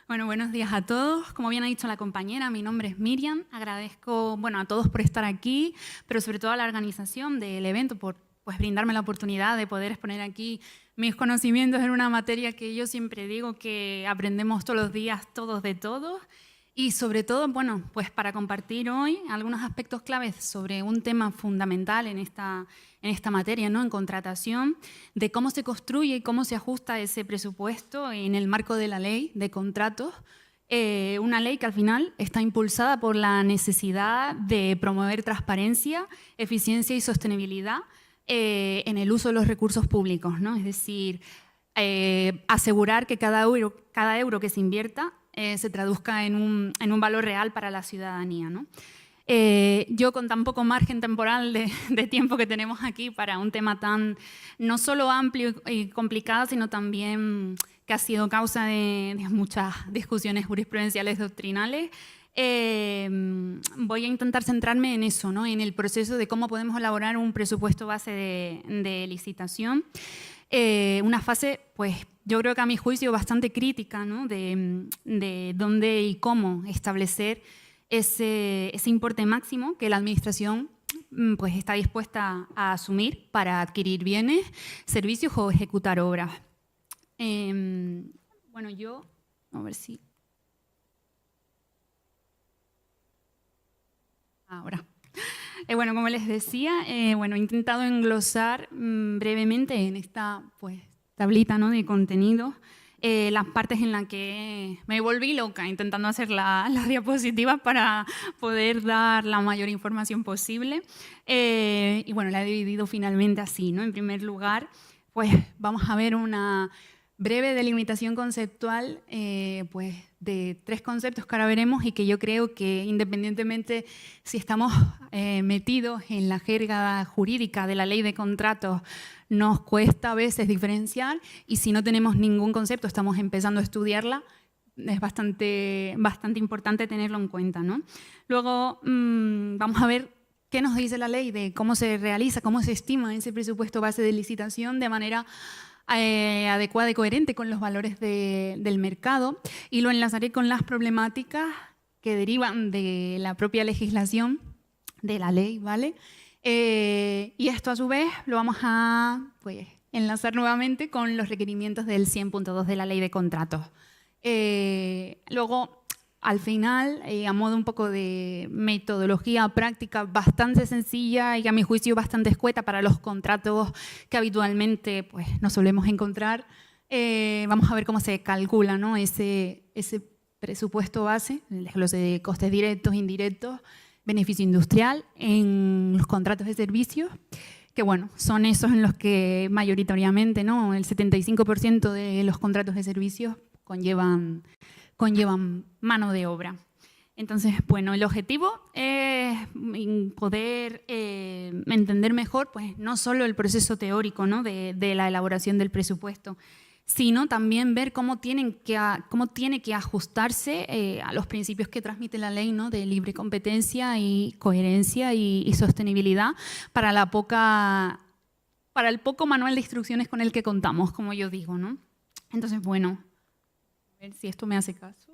Bueno, buenos días a todos. Como bien ha dicho la compañera, mi nombre es Miriam. Agradezco a todos por estar aquí, pero sobre todo a la organización del evento por brindarme la oportunidad de poder exponer aquí mis conocimientos en una materia que yo siempre digo que aprendemos todos los días, todos de todos. Y sobre todo, para compartir hoy algunos aspectos claves sobre un tema fundamental en esta materia, ¿no? En contratación, de cómo se construye y cómo se ajusta ese presupuesto en el marco de la ley de contratos. Una ley que al final está impulsada por la necesidad de promover transparencia, eficiencia y sostenibilidad en el uso de los recursos públicos, ¿no? Es decir, asegurar que cada euro que se invierta se traduzca en un valor real para la ciudadanía, ¿no? Yo, con tan poco margen temporal de tiempo que tenemos aquí para un tema tan no solo amplio y complicado, sino también que ha sido causa de muchas discusiones jurisprudenciales doctrinales, voy a intentar centrarme en eso, ¿no? En el proceso de cómo podemos elaborar un presupuesto base de licitación. Una fase, yo creo que a mi juicio bastante crítica, ¿no? de dónde y cómo establecer ese importe máximo que la Administración está dispuesta a asumir para adquirir bienes, servicios o ejecutar obras. Yo, a ver si... Ahora. Como les decía, he intentado englosar brevemente en esta tablita, ¿no? de contenidos las partes en las que me volví loca intentando hacer las diapositivas para poder dar la mayor información posible. La he dividido finalmente así, ¿no? En primer lugar, vamos a ver una breve delimitación conceptual de tres conceptos que ahora veremos y que yo creo que independientemente si estamos metidos en la jerga jurídica de la ley de contratos, nos cuesta a veces diferenciar, y si no tenemos ningún concepto, estamos empezando a estudiarla, es bastante importante tenerlo en cuenta, ¿no? Luego vamos a ver qué nos dice la ley de cómo se realiza, cómo se estima ese presupuesto base de licitación de manera adecuada y coherente con los valores del mercado, y lo enlazaré con las problemáticas que derivan de la propia legislación, de la ley, ¿vale? Y esto a su vez lo vamos a enlazar nuevamente con los requerimientos del 100.2 de la ley de contratos. Luego, al final, a modo un poco de metodología práctica bastante sencilla y a mi juicio bastante escueta para los contratos que habitualmente nos solemos encontrar, vamos a ver cómo se calcula, ¿no? ese presupuesto base, el desglose de costes directos, indirectos, beneficio industrial en los contratos de servicios, que son esos en los que mayoritariamente, ¿no? El 75% de los contratos de servicios conllevan mano de obra. Entonces, el objetivo es poder entender mejor no solo el proceso teórico, ¿no? de la elaboración del presupuesto, sino también ver cómo tiene que ajustarse a los principios que transmite la ley, ¿no? de libre competencia y coherencia y sostenibilidad para el poco manual de instrucciones con el que contamos, como yo digo, ¿no? Entonces, a ver si esto me hace caso.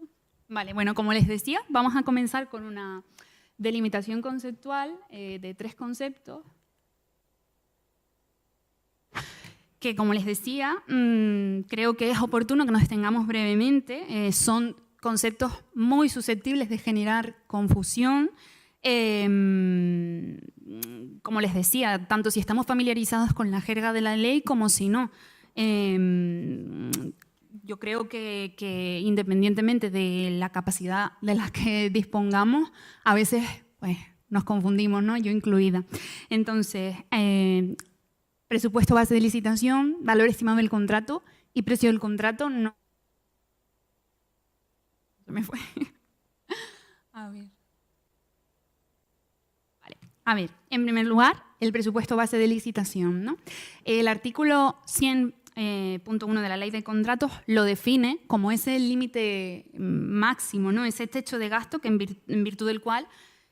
Vale, como les decía, vamos a comenzar con una delimitación conceptual de tres conceptos que, como les decía, creo que es oportuno que nos detengamos brevemente. Son conceptos muy susceptibles de generar confusión. Como les decía, tanto si estamos familiarizados con la jerga de la ley como si no. Yo creo que independientemente de la capacidad de la que dispongamos, a veces nos confundimos, ¿no? Yo incluida. Entonces, presupuesto base de licitación, valor estimado del contrato y precio del contrato no... Se me fue. A ver. Vale. A ver, en primer lugar, el presupuesto base de licitación, ¿no? El artículo 100.1 de la ley de contratos lo define como ese límite máximo, ¿no? Ese techo de gasto que en virtud del cual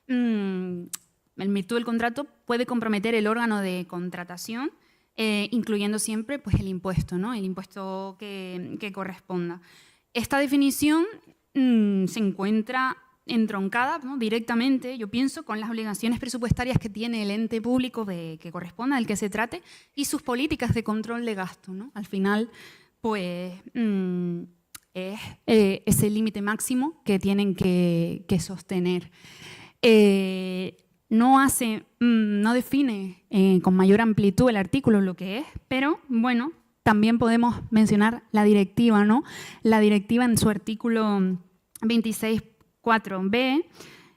en virtud del contrato puede comprometer el órgano de contratación, incluyendo siempre el impuesto, ¿no? El impuesto que corresponda. Esta definición se encuentra entroncada, ¿no?, directamente, yo pienso, con las obligaciones presupuestarias que tiene el ente público que corresponda, del que se trate, y sus políticas de control de gasto, ¿no? Al final, pues, es ese límite máximo que tienen que sostener. No define con mayor amplitud el artículo lo que es, pero, bueno, también podemos mencionar la directiva, ¿no? La directiva en su artículo 26.4b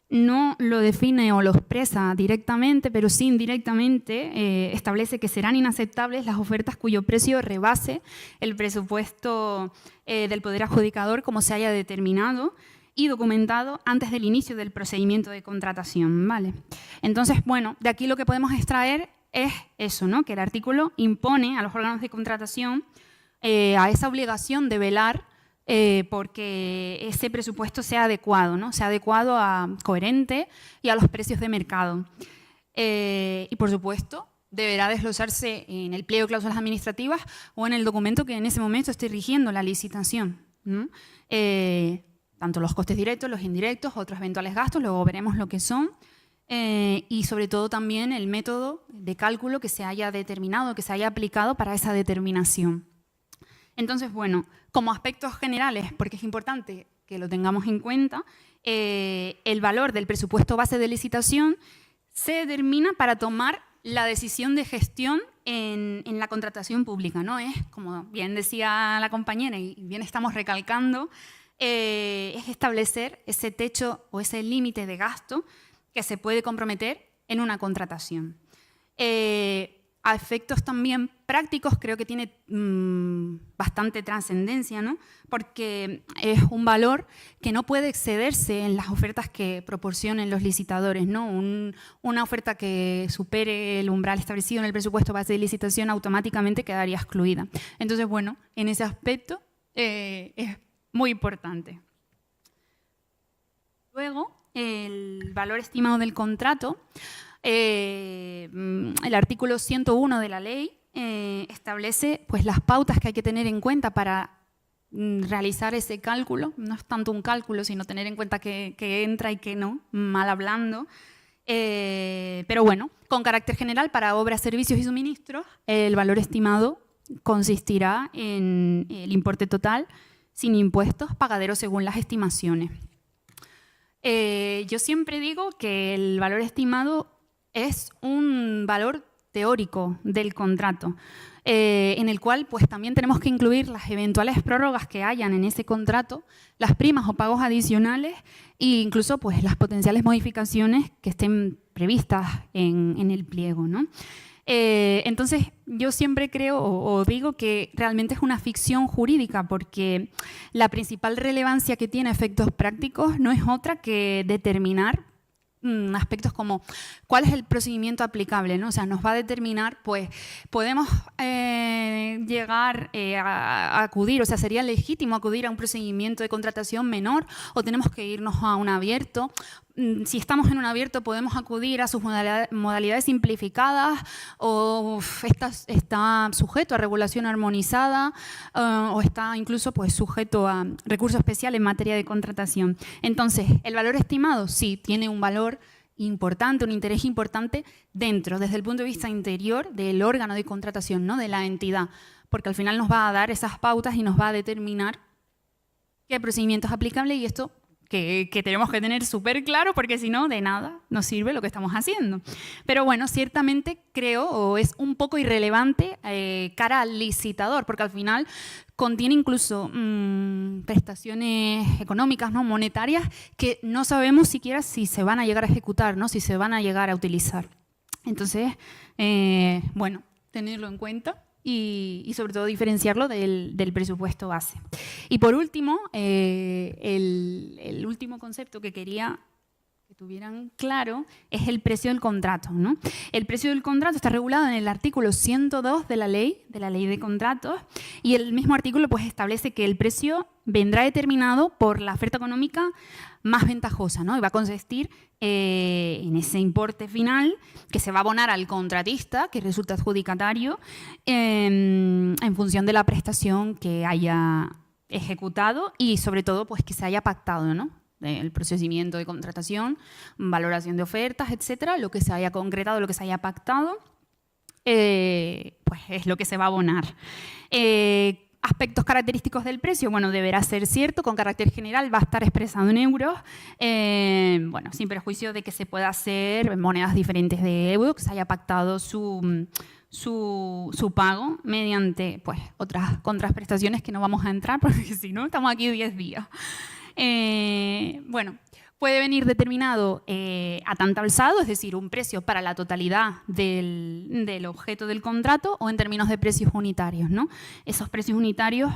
no lo define o lo expresa directamente, pero sí indirectamente establece que serán inaceptables las ofertas cuyo precio rebase el presupuesto del Poder Adjudicador como se haya determinado y documentado antes del inicio del procedimiento de contratación, ¿vale? Entonces, bueno, de aquí lo que podemos extraer es eso, ¿no? Que el artículo impone a los órganos de contratación a esa obligación de velar porque ese presupuesto sea adecuado, ¿no? Sea adecuado, coherente y a los precios de mercado. Y, por supuesto, deberá desglosarse en el pliego de cláusulas administrativas o en el documento que en ese momento esté rigiendo la licitación, ¿no? Tanto los costes directos, los indirectos, otros eventuales gastos, luego veremos lo que son, y sobre todo también el método de cálculo que se haya determinado, que se haya aplicado para esa determinación. Entonces, bueno, como aspectos generales, porque es importante que lo tengamos en cuenta, el valor del presupuesto base de licitación se determina para tomar la decisión de gestión en la contratación pública, ¿no? Es, como bien decía la compañera y bien estamos recalcando, es establecer ese techo o ese límite de gasto que se puede comprometer en una contratación. A efectos también prácticos creo que tiene bastante trascendencia, ¿no? Porque es un valor que no puede excederse en las ofertas que proporcionen los licitadores, ¿no? Una oferta que supere el umbral establecido en el presupuesto base de licitación automáticamente quedaría excluida. Entonces, bueno, en ese aspecto es muy importante. Luego, el valor estimado del contrato. El artículo 101 de la ley establece pues, las pautas que hay que tener en cuenta para realizar ese cálculo. No es tanto un cálculo, sino tener en cuenta que entra y que no, mal hablando. Pero bueno, con carácter general, para obras, servicios y suministros, el valor estimado consistirá en el importe total sin impuestos, pagadero según las estimaciones. Yo siempre digo que el valor estimado es un valor teórico del contrato, en el cual pues, también tenemos que incluir las eventuales prórrogas que hayan en ese contrato, las primas o pagos adicionales e incluso pues, las potenciales modificaciones que estén previstas en el pliego, ¿no? Entonces, yo siempre creo o digo que realmente es una ficción jurídica porque la principal relevancia que tiene a efectos prácticos no es otra que determinar aspectos como cuál es el procedimiento aplicable, ¿no? O sea, nos va a determinar, pues, podemos llegar a acudir, o sea, sería legítimo acudir a un procedimiento de contratación menor o tenemos que irnos a un abierto. Si estamos en un abierto, podemos acudir a sus modalidades simplificadas o está sujeto a regulación armonizada o está incluso pues, sujeto a recurso especial en materia de contratación. Entonces, ¿el valor estimado? Sí, tiene un valor importante, un interés importante dentro, desde el punto de vista interior del órgano de contratación, ¿no? De la entidad, porque al final nos va a dar esas pautas y nos va a determinar qué procedimiento es aplicable y esto que tenemos que tener súper claro porque si no, de nada nos sirve lo que estamos haciendo. Pero bueno, ciertamente creo o es un poco irrelevante cara al licitador porque al final contiene incluso prestaciones económicas, ¿no? Monetarias que no sabemos siquiera si se van a llegar a ejecutar, ¿no? Si se van a llegar a utilizar. Entonces, bueno, tenerlo en cuenta. Y sobre todo diferenciarlo del presupuesto base. Y por último, el último concepto que quería que tuvieran claro es el precio del contrato, ¿no? El precio del contrato está regulado en el artículo 102 de la ley de contratos y el mismo artículo pues, establece que el precio vendrá determinado por la oferta económica más ventajosa, ¿no? Y va a consistir en ese importe final que se va a abonar al contratista, que resulta adjudicatario, en función de la prestación que haya ejecutado y sobre todo pues que se haya pactado, ¿no? El procedimiento de contratación, valoración de ofertas, etcétera, lo que se haya concretado, lo que se haya pactado, pues es lo que se va a abonar. Aspectos característicos del precio, bueno, deberá ser cierto, con carácter general, va a estar expresado en euros, bueno, sin perjuicio de que se pueda hacer en monedas diferentes de euro, que se haya pactado su pago mediante pues, otras contraprestaciones que no vamos a entrar, porque si no, estamos aquí 10 días. Bueno, puede venir determinado a tanto alzado, es decir, un precio para la totalidad del objeto del contrato o en términos de precios unitarios, ¿no? Esos precios unitarios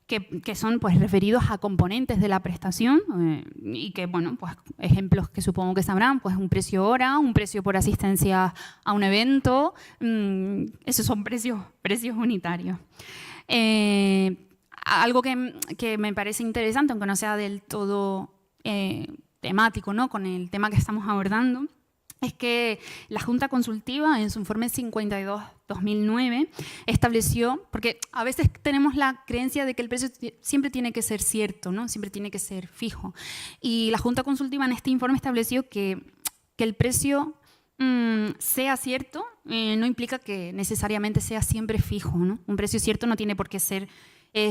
que son pues, referidos a componentes de la prestación y que, bueno, pues ejemplos que supongo que sabrán, pues un precio hora, un precio por asistencia a un evento, esos son precios unitarios. Algo que me parece interesante, aunque no sea del todo temático, ¿no? Con el tema que estamos abordando, es que la Junta Consultiva en su informe 52/2009 estableció, porque a veces tenemos la creencia de que el precio siempre tiene que ser cierto, ¿no? Siempre tiene que ser fijo. Y la Junta Consultiva en este informe estableció que el precio sea cierto no implica que necesariamente sea siempre fijo, ¿no? Un precio cierto no tiene por qué ser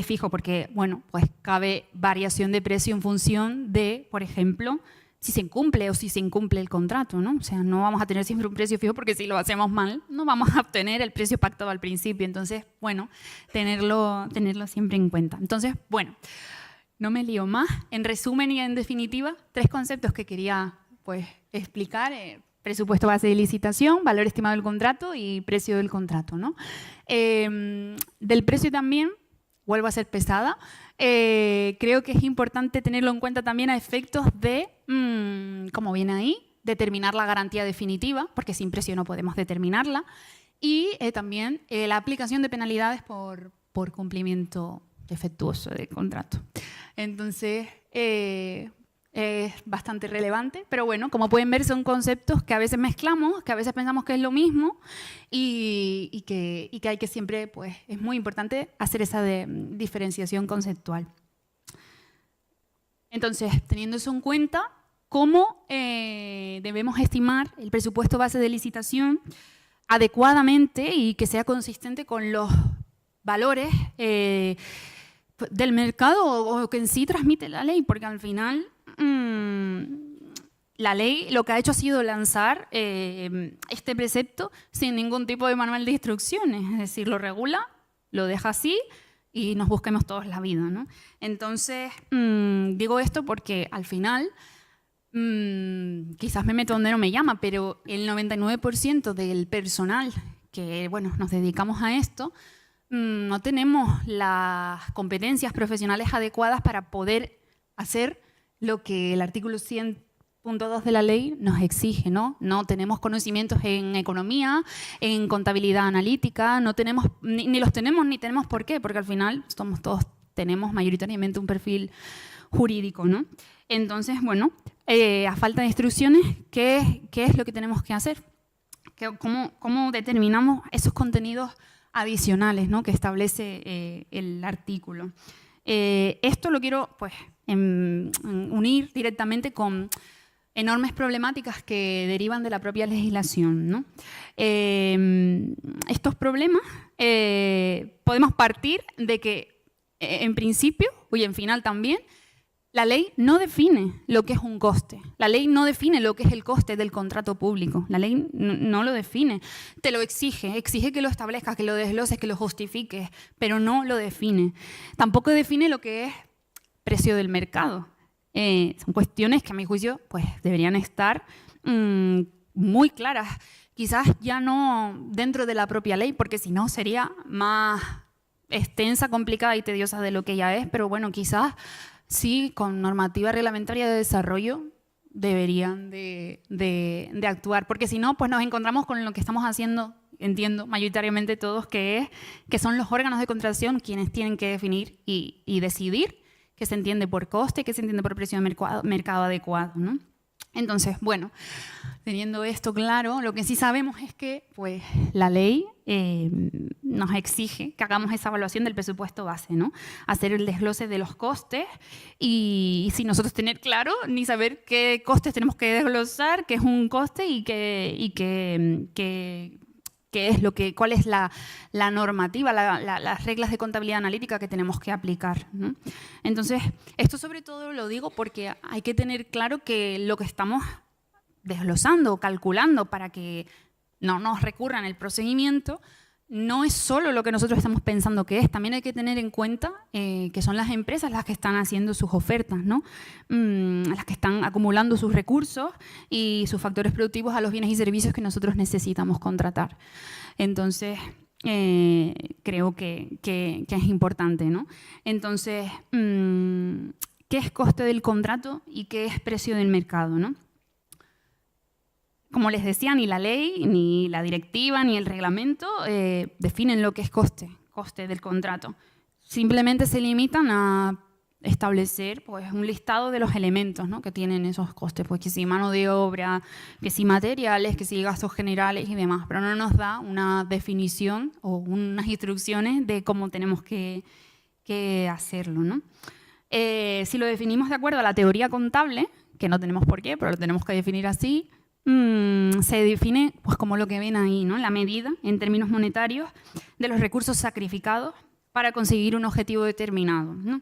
fijo porque, bueno, pues cabe variación de precio en función de, por ejemplo, si se incumple o si se incumple el contrato, ¿no? O sea, no vamos a tener siempre un precio fijo porque si lo hacemos mal no vamos a obtener el precio pactado al principio. Entonces, bueno, tenerlo siempre en cuenta. Entonces, bueno, no me lío más. En resumen y en definitiva, 3 conceptos que quería pues, explicar. Presupuesto base de licitación, valor estimado del contrato y precio del contrato, ¿no? Del precio también, vuelvo a ser pesada, creo que es importante tenerlo en cuenta también a efectos de, como viene ahí, determinar la garantía definitiva, porque sin precio no podemos determinarla, y también la aplicación de penalidades por cumplimiento defectuoso del contrato. Entonces, es bastante relevante, pero bueno, como pueden ver son conceptos que a veces mezclamos, que a veces pensamos que es lo mismo y que hay que siempre, pues es muy importante hacer esa diferenciación conceptual. Entonces, teniendo eso en cuenta, ¿cómo debemos estimar el presupuesto base de licitación adecuadamente y que sea consistente con los valores del mercado o que en sí transmite la ley? Porque al final la ley lo que ha hecho ha sido lanzar este precepto sin ningún tipo de manual de instrucciones, es decir, lo regula, lo deja así y nos busquemos todos la vida, ¿no? Entonces, digo esto porque al final, quizás me meto donde no me llama, pero el 99% del personal que bueno, nos dedicamos a esto, no tenemos las competencias profesionales adecuadas para poder hacer lo que el artículo 100.2 de la ley nos exige, ¿no? No tenemos conocimientos en economía, en contabilidad analítica, no tenemos, ni los tenemos ni tenemos por qué, porque al final tenemos mayoritariamente un perfil jurídico, ¿no? Entonces, bueno, a falta de instrucciones, ¿qué es lo que tenemos que hacer? ¿Cómo determinamos esos contenidos adicionales, ¿no? Que establece el artículo? Esto lo quiero pues, unir directamente con enormes problemáticas que derivan de la propia legislación, ¿no? Estos problemas podemos partir de que en principio y en final también la ley no define lo que es un coste. La ley no define lo que es el coste del contrato público. La ley no lo define. Te lo exige que lo establezcas, que lo desgloses, que lo justifiques, pero no lo define. Tampoco define lo que es precio del mercado. Son cuestiones que a mi juicio pues, deberían estar muy claras. Quizás ya no dentro de la propia ley, porque si no sería más extensa, complicada y tediosa de lo que ya es, pero bueno, quizás sí, con normativa reglamentaria de desarrollo deberían de actuar, porque si no, pues nos encontramos con lo que estamos haciendo, entiendo, mayoritariamente todos, que son los órganos de contratación quienes tienen que definir y decidir qué se entiende por coste, qué se entiende por precio de mercado adecuado, ¿no? Entonces, bueno, teniendo esto claro, lo que sí sabemos es que pues, la ley nos exige que hagamos esa evaluación del presupuesto base, ¿no? Hacer el desglose de los costes y sin nosotros tener claro ni saber qué costes tenemos que desglosar, qué es un coste y cuál es la normativa, las reglas de contabilidad analítica que tenemos que aplicar, ¿no? Entonces, esto sobre todo lo digo porque hay que tener claro que lo que estamos desglosando, calculando para que no nos recurran el procedimiento, no es solo lo que nosotros estamos pensando que es, también hay que tener en cuenta que son las empresas las que están haciendo sus ofertas, ¿no? Las que están acumulando sus recursos y sus factores productivos a los bienes y servicios que nosotros necesitamos contratar. Entonces, creo que es importante, ¿no? Entonces, ¿qué es coste del contrato y qué es precio del mercado, ¿no? Como les decía, ni la ley, ni la directiva, ni el reglamento definen lo que es coste del contrato. Simplemente se limitan a establecer pues, un listado de los elementos, ¿no? Que tienen esos costes, pues que si mano de obra, que si materiales, que si gastos generales y demás, pero no nos da una definición o unas instrucciones de cómo tenemos que hacerlo, ¿no? Si lo definimos de acuerdo a la teoría contable, que no tenemos por qué, pero lo tenemos que definir así, se define pues, como lo que ven ahí, ¿no? La medida, en términos monetarios, de los recursos sacrificados para conseguir un objetivo determinado, ¿no?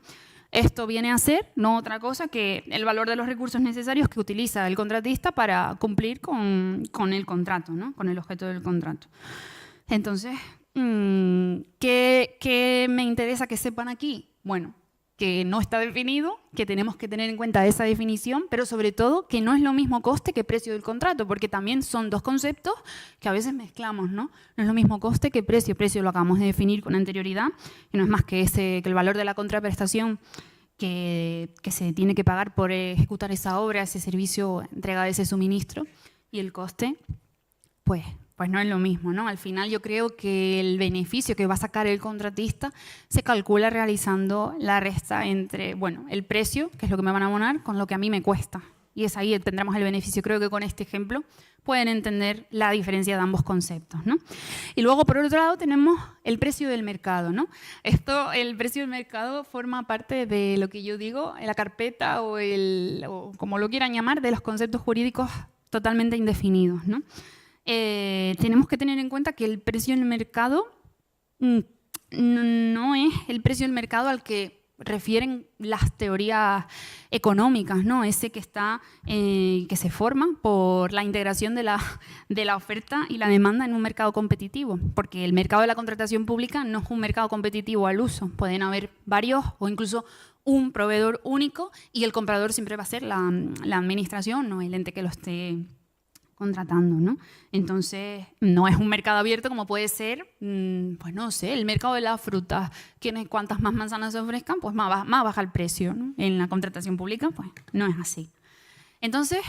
Esto viene a ser no otra cosa que el valor de los recursos necesarios que utiliza el contratista para cumplir con el contrato, ¿no? Con el objeto del contrato. Entonces, ¿qué me interesa que sepan aquí? Bueno, que no está definido, que tenemos que tener en cuenta esa definición, pero sobre todo que no es lo mismo coste que precio del contrato, porque también son dos conceptos que a veces mezclamos, ¿no? No es lo mismo coste que precio. Precio lo acabamos de definir con anterioridad, y no es más que el valor de la contraprestación que se tiene que pagar por ejecutar esa obra, ese servicio, entrega de ese suministro, y el coste, pues no es lo mismo, ¿no? Al final yo creo que el beneficio que va a sacar el contratista se calcula realizando la resta entre, bueno, el precio, que es lo que me van a abonar, con lo que a mí me cuesta. Y es ahí tendremos el beneficio. Creo que con este ejemplo pueden entender la diferencia de ambos conceptos, ¿no? Y luego, por otro lado, tenemos el precio del mercado, ¿no? El precio del mercado forma parte de lo que yo digo, la carpeta o como lo quieran llamar, de los conceptos jurídicos totalmente indefinidos, ¿no? Tenemos que tener en cuenta que el precio del mercado no es el precio del mercado al que refieren las teorías económicas, ¿no? Ese que se forma por la integración de la oferta y la demanda en un mercado competitivo, porque el mercado de la contratación pública no es un mercado competitivo al uso, pueden haber varios o incluso un proveedor único y el comprador siempre va a ser la administración, no el ente que lo esté contratando, ¿no? Entonces, no es un mercado abierto como puede ser, pues no sé, el mercado de las frutas. Cuantas más manzanas se ofrezcan, pues más baja el precio, ¿no? En la contratación pública, pues no es así. Entonces,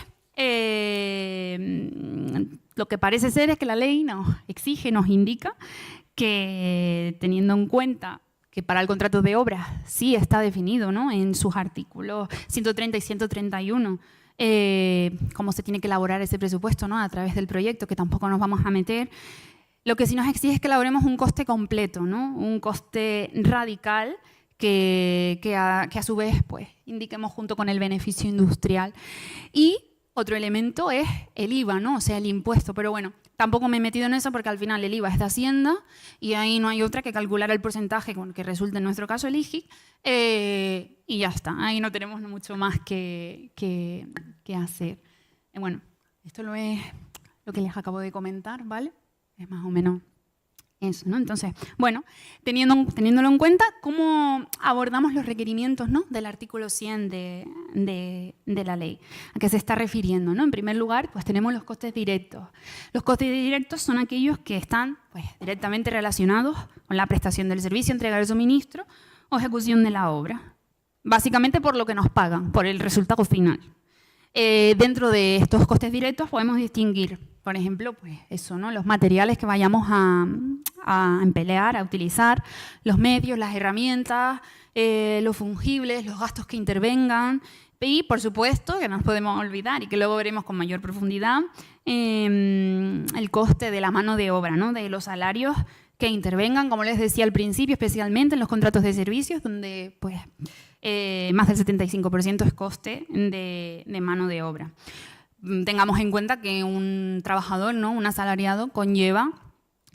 lo que parece ser es que la ley nos exige, nos indica que teniendo en cuenta que para el contrato de obras sí está definido, ¿no? En sus artículos 130 y 131, cómo se tiene que elaborar ese presupuesto, ¿no? A través del proyecto, que tampoco nos vamos a meter. Lo que sí nos exige es que elaboremos un coste completo, ¿no? Un coste radical que a su vez pues, indiquemos junto con el beneficio industrial. Y otro elemento es el IVA, ¿no? O sea, el impuesto. Pero bueno, tampoco me he metido en eso porque al final el IVA es de Hacienda y ahí no hay otra que calcular el porcentaje con que resulte en nuestro caso el IGI y ya está. Ahí no tenemos mucho más que hacer. Bueno, esto es lo que les acabo de comentar, ¿vale? Es más o menos eso, ¿no? Entonces, bueno, teniéndolo en cuenta, ¿cómo abordamos los requerimientos, ¿no? Del artículo 100 de la ley? ¿A qué se está refiriendo, ¿no? En primer lugar, pues tenemos los costes directos. Los costes directos son aquellos que están pues, directamente relacionados con la prestación del servicio, entrega del suministro o ejecución de la obra. Básicamente por lo que nos pagan, por el resultado final. Dentro de estos costes directos podemos distinguir por ejemplo, pues eso, ¿no? Los materiales que vayamos a emplear, a utilizar, los medios, las herramientas, los fungibles, los gastos que intervengan y, por supuesto, que no nos podemos olvidar y que luego veremos con mayor profundidad, el coste de la mano de obra, ¿no? De los salarios que intervengan, como les decía al principio, especialmente en los contratos de servicios, donde pues, más del 75% es coste de mano de obra. Tengamos en cuenta que un trabajador, ¿no? Un asalariado, conlleva,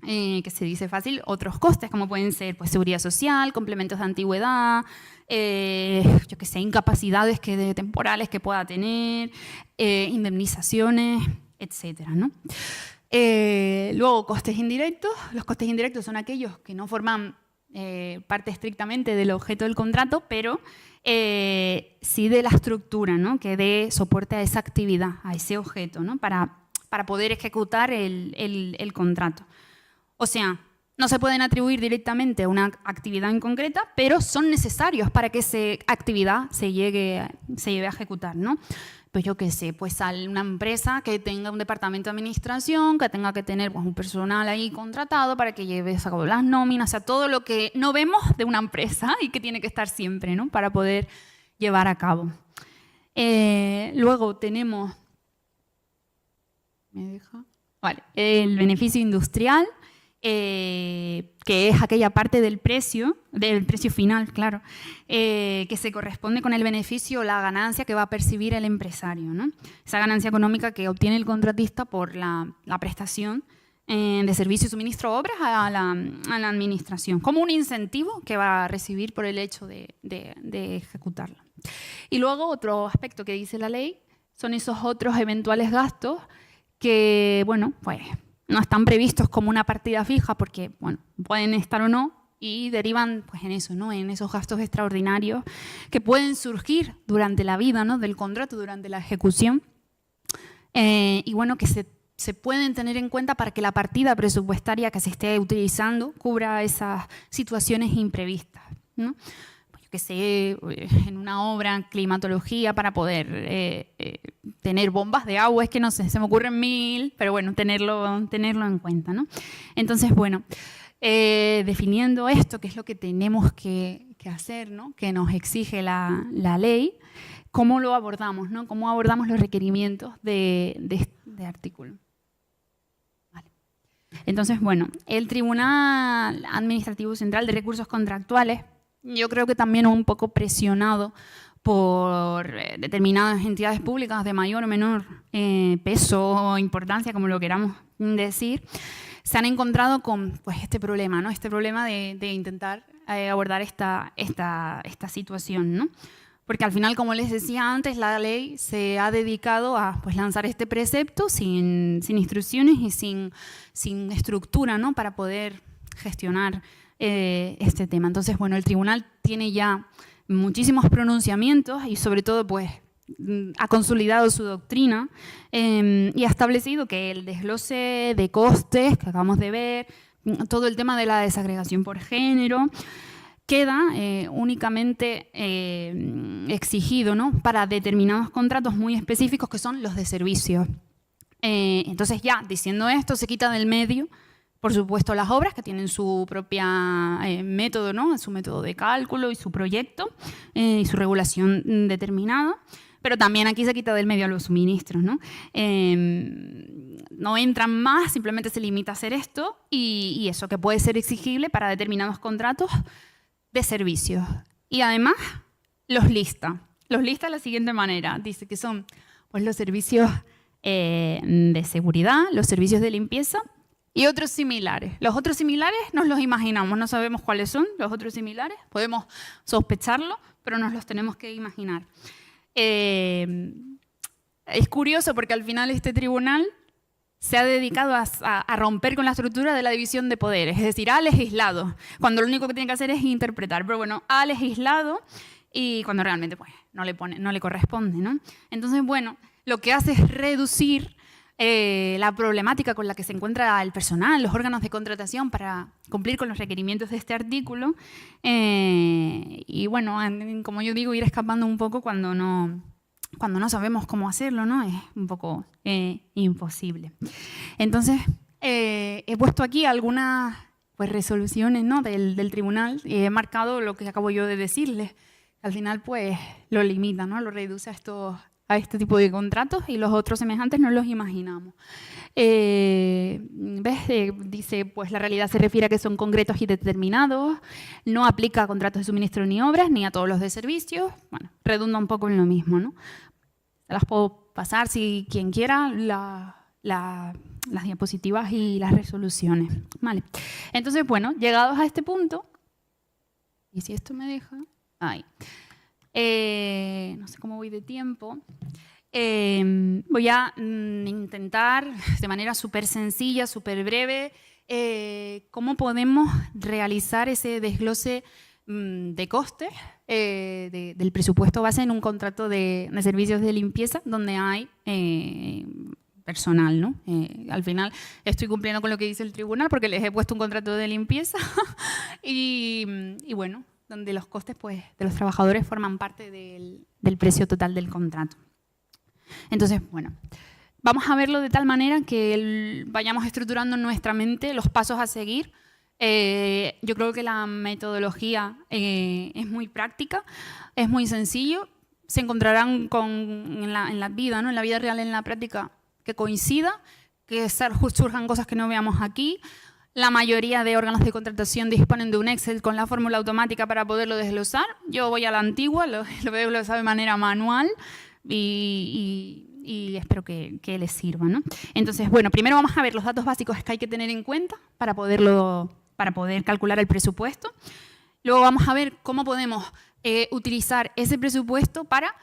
que se dice fácil, otros costes, como pueden ser pues, seguridad social, complementos de antigüedad, yo qué sé, incapacidades temporales que pueda tener, indemnizaciones, etcétera, ¿no? Luego, costes indirectos. Los costes indirectos son aquellos que no forman parte estrictamente del objeto del contrato, pero sí de la estructura, ¿no? Que dé soporte a esa actividad, a ese objeto, ¿no? Para poder ejecutar el contrato. O sea, no se pueden atribuir directamente a una actividad en concreta, pero son necesarios para que esa actividad se lleve a ejecutar, ¿no? Pues yo qué sé, pues a una empresa que tenga un departamento de administración, que tenga que tener pues, un personal ahí contratado para que lleve a cabo las nóminas, o sea, todo lo que no vemos de una empresa y que tiene que estar siempre, ¿no? Para poder llevar a cabo. Luego tenemos vale, el beneficio industrial, que es aquella parte del precio final, claro, que se corresponde con el beneficio o la ganancia que va a percibir el empresario, ¿no? Esa ganancia económica que obtiene el contratista por la prestación de servicio y suministro de obras a la administración, como un incentivo que va a recibir por el hecho de ejecutarla. Y luego otro aspecto que dice la ley son esos otros eventuales gastos que, bueno, pues no están previstos como una partida fija porque, bueno, pueden estar o no y derivan pues, en eso, ¿no? En esos gastos extraordinarios que pueden surgir durante la vida, ¿no? Del contrato, durante la ejecución y, bueno, que se pueden tener en cuenta para que la partida presupuestaria que se esté utilizando cubra esas situaciones imprevistas, ¿no? Que sé, en una obra, climatología, para poder tener bombas de agua, es que no sé, se me ocurren 1000, pero bueno, tenerlo en cuenta, ¿no? Entonces, bueno, definiendo esto, que es lo que tenemos que hacer, ¿no? Que nos exige la ley, ¿cómo lo abordamos, ¿no? ¿Cómo abordamos los requerimientos de artículo? Vale. Entonces, bueno, el Tribunal Administrativo Central de Recursos Contractuales, yo creo que también un poco presionado por determinadas entidades públicas de mayor o menor peso o importancia, como lo queramos decir, se han encontrado con pues, este problema, ¿no? Este problema de intentar abordar esta situación, ¿no? Porque al final, como les decía antes, la ley se ha dedicado a pues, lanzar este precepto sin instrucciones y sin estructura, ¿no? Para poder gestionar este tema. Entonces, bueno, el tribunal tiene ya muchísimos pronunciamientos y sobre todo, pues, ha consolidado su doctrina y ha establecido que el desglose de costes que acabamos de ver, todo el tema de la desagregación por género, queda únicamente exigido, ¿no? Para determinados contratos muy específicos que son los de servicios. Entonces ya, diciendo esto, se quita del medio, por supuesto, las obras que tienen su propia método, ¿no? Su método de cálculo y su proyecto y su regulación determinada, pero también aquí se quita del medio a los suministros, ¿no? No entran más, simplemente se limita a hacer esto y eso que puede ser exigible para determinados contratos de servicios. Y además los lista. Los lista de la siguiente manera. Dice que son pues, los servicios de seguridad, los servicios de limpieza y otros similares. Los otros similares nos los imaginamos, no sabemos cuáles son los otros similares, podemos sospecharlo, pero nos los tenemos que imaginar. Es curioso porque al final este tribunal se ha dedicado a romper con la estructura de la división de poderes, es decir, ha legislado, cuando lo único que tiene que hacer es interpretar, pero bueno, ha legislado y cuando realmente pues, no le corresponde, ¿no? Entonces, bueno, lo que hace es reducir la problemática con la que se encuentra el personal, los órganos de contratación para cumplir con los requerimientos de este artículo y bueno, como yo digo, ir escapando un poco cuando no cuando no sabemos cómo hacerlo, ¿no? Es un poco imposible. Entonces, he puesto aquí algunas pues, resoluciones, ¿no? del tribunal y he marcado lo que acabo yo de decirles. Al final, pues, lo limita, ¿no? Lo reduce a este tipo de contratos y los otros semejantes no los imaginamos. ¿Ves? Dice, pues la realidad se refiere a que son concretos y determinados, no aplica a contratos de suministro ni obras, ni a todos los de servicios. Bueno, redunda un poco en lo mismo, ¿no? Las puedo pasar, si quien quiera, las diapositivas y las resoluciones. Vale. Entonces, bueno, llegados a este punto, y si esto me deja, ahí. No sé cómo voy de tiempo. Voy a intentar, de manera súper sencilla, súper breve, cómo podemos realizar ese desglose de costes del presupuesto base en un contrato de servicios de limpieza donde hay personal, ¿no? Al final estoy cumpliendo con lo que dice el tribunal porque les he puesto un contrato de limpieza y bueno, donde los costes pues, de los trabajadores forman parte del precio total del contrato. Entonces, bueno, vamos a verlo de tal manera que vayamos estructurando en nuestra mente los pasos a seguir. Yo creo que la metodología es muy práctica, es muy sencillo. Se encontrarán en la vida, ¿no? En la vida real, en la práctica, que coincida, que surjan cosas que no veamos aquí. La mayoría de órganos de contratación disponen de un Excel con la fórmula automática para poderlo desglosar. Yo voy a la antigua, lo voy a desglosar de manera manual y espero que les sirva, ¿no? Entonces, bueno, primero vamos a ver los datos básicos que hay que tener en cuenta para poder calcular el presupuesto. Luego vamos a ver cómo podemos utilizar ese presupuesto para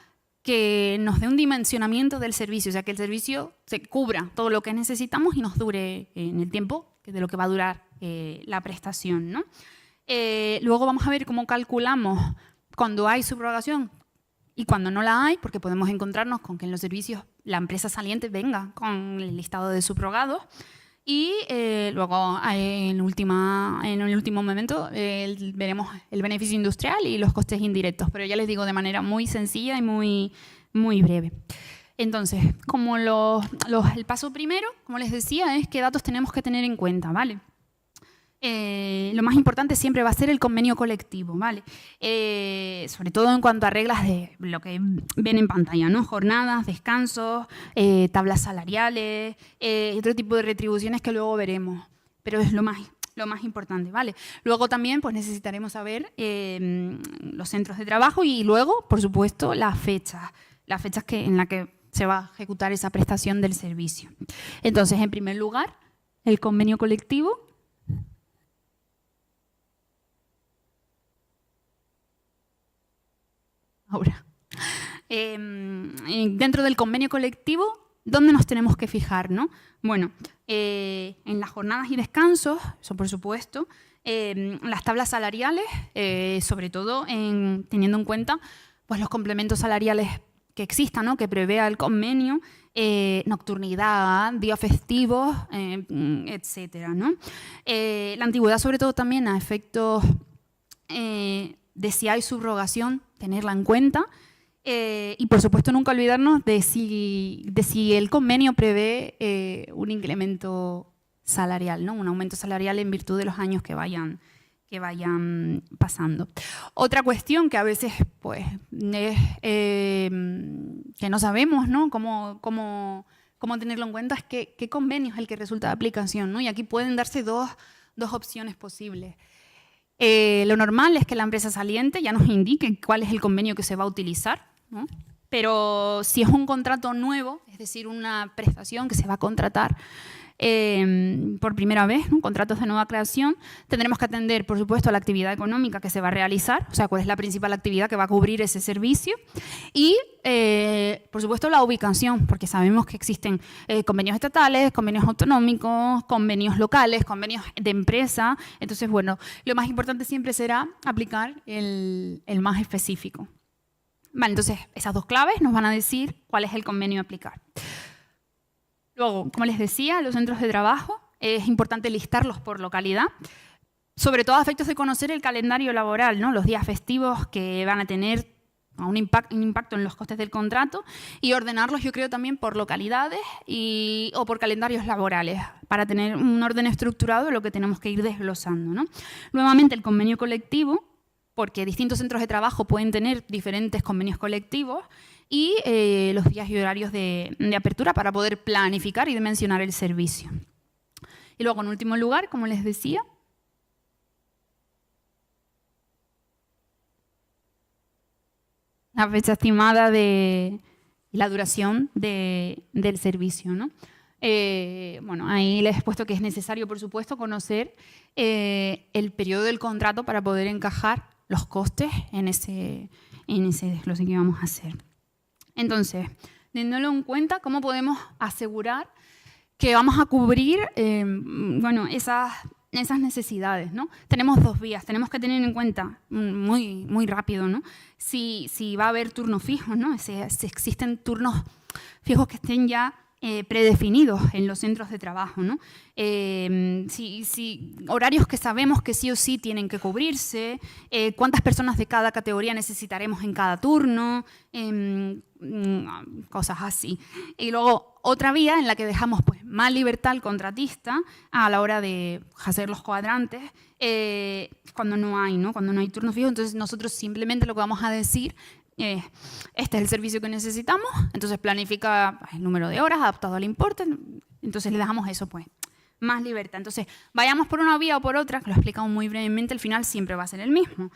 que nos dé un dimensionamiento del servicio, o sea, que el servicio se cubra todo lo que necesitamos y nos dure en el tiempo de lo que va a durar la prestación, ¿no? Luego vamos a ver cómo calculamos cuando hay subrogación y cuando no la hay, porque podemos encontrarnos con que en los servicios la empresa saliente venga con el listado de subrogados y luego en el último momento veremos el beneficio industrial y los costes indirectos, pero ya les digo de manera muy sencilla y muy breve. Entonces, como el paso primero, como les decía, es qué datos tenemos que tener en cuenta, ¿vale? Lo más importante siempre va a ser el convenio colectivo, ¿vale? Sobre todo en cuanto a reglas de lo que ven en pantalla, ¿no? Jornadas, descansos, tablas salariales, otro tipo de retribuciones que luego veremos, pero es lo más importante, ¿vale? Luego también pues, necesitaremos saber los centros de trabajo y luego, por supuesto, las fechas en las que se va a ejecutar esa prestación del servicio. Entonces, en primer lugar, el convenio colectivo. Ahora, dentro del convenio colectivo, ¿dónde nos tenemos que fijar, no? Bueno, en las jornadas y descansos, eso por supuesto, las tablas salariales, sobre todo teniendo en cuenta pues, los complementos salariales que existan, ¿no? Que prevea el convenio, nocturnidad, días festivos, etcétera, ¿no? La antigüedad, sobre todo, también a efectos de si hay subrogación, tenerla en cuenta. Y, por supuesto, nunca olvidarnos de si el convenio prevé un incremento salarial, ¿no? Un aumento salarial en virtud de los años que vayan pasando. Otra cuestión que a veces pues, es que no sabemos, ¿no? Cómo tenerlo en cuenta es qué convenio es el que resulta de aplicación, ¿no? Y aquí pueden darse dos opciones posibles. Lo normal es que la empresa saliente ya nos indique cuál es el convenio que se va a utilizar, ¿no? Pero si es un contrato nuevo, es decir, una prestación que se va a contratar por primera vez, ¿no? Contratos de nueva creación, tendremos que atender, por supuesto, a la actividad económica que se va a realizar, o sea, cuál es la principal actividad que va a cubrir ese servicio y, por supuesto, la ubicación, porque sabemos que existen convenios estatales, convenios autonómicos, convenios locales, convenios de empresa. Entonces, bueno, lo más importante siempre será aplicar el más específico. Vale, entonces, esas dos claves nos van a decir cuál es el convenio a aplicar. Luego, como les decía, los centros de trabajo, es importante listarlos por localidad, sobre todo a efectos de conocer el calendario laboral, ¿no? Los días festivos que van a tener un impacto en los costes del contrato, y ordenarlos, yo creo, también por localidades o por calendarios laborales, para tener un orden estructurado de lo que tenemos que ir desglosando, ¿no? Nuevamente, el convenio colectivo, porque distintos centros de trabajo pueden tener diferentes convenios colectivos, y los días y horarios de apertura para poder planificar y dimensionar el servicio. Y luego, en último lugar, como les decía, la fecha estimada y la duración del servicio, ¿no? Bueno, ahí les he puesto que es necesario, por supuesto, conocer el periodo del contrato para poder encajar los costes en ese desglose que vamos a hacer. Entonces, teniéndolo en cuenta, ¿cómo podemos asegurar que vamos a cubrir bueno, esas necesidades, ¿no? Tenemos dos vías, tenemos que tener en cuenta muy rápido, ¿no? Si va a haber turnos fijos, ¿no? Si existen turnos fijos que estén ya predefinidos en los centros de trabajo, ¿no? Horarios que sabemos que sí o sí tienen que cubrirse, cuántas personas de cada categoría necesitaremos en cada turno, cosas así. Y luego otra vía en la que dejamos pues, más libertad al contratista a la hora de hacer los cuadrantes, cuando no hay, ¿no? Cuando no hay turnos fijos, entonces nosotros simplemente lo que vamos a decir este es el servicio que necesitamos, entonces planifica el número de horas adaptado al importe, entonces le dejamos eso, pues, más libertad. Entonces, vayamos por una vía o por otra, que lo he explicado muy brevemente, el final siempre va a ser el mismo.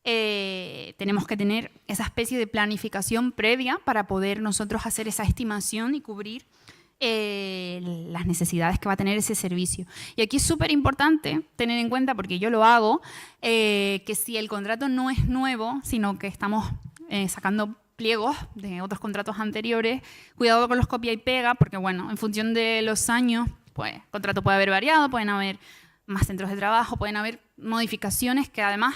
Tenemos que tener esa especie de planificación previa para poder nosotros hacer esa estimación y cubrir las necesidades que va a tener ese servicio. Y aquí es súper importante tener en cuenta, porque yo lo hago, que si el contrato no es nuevo, sino que estamos sacando pliegos de otros contratos anteriores, cuidado con los copia y pega, porque bueno, en función de los años, pues el contrato puede haber variado, pueden haber más centros de trabajo, pueden haber modificaciones que además,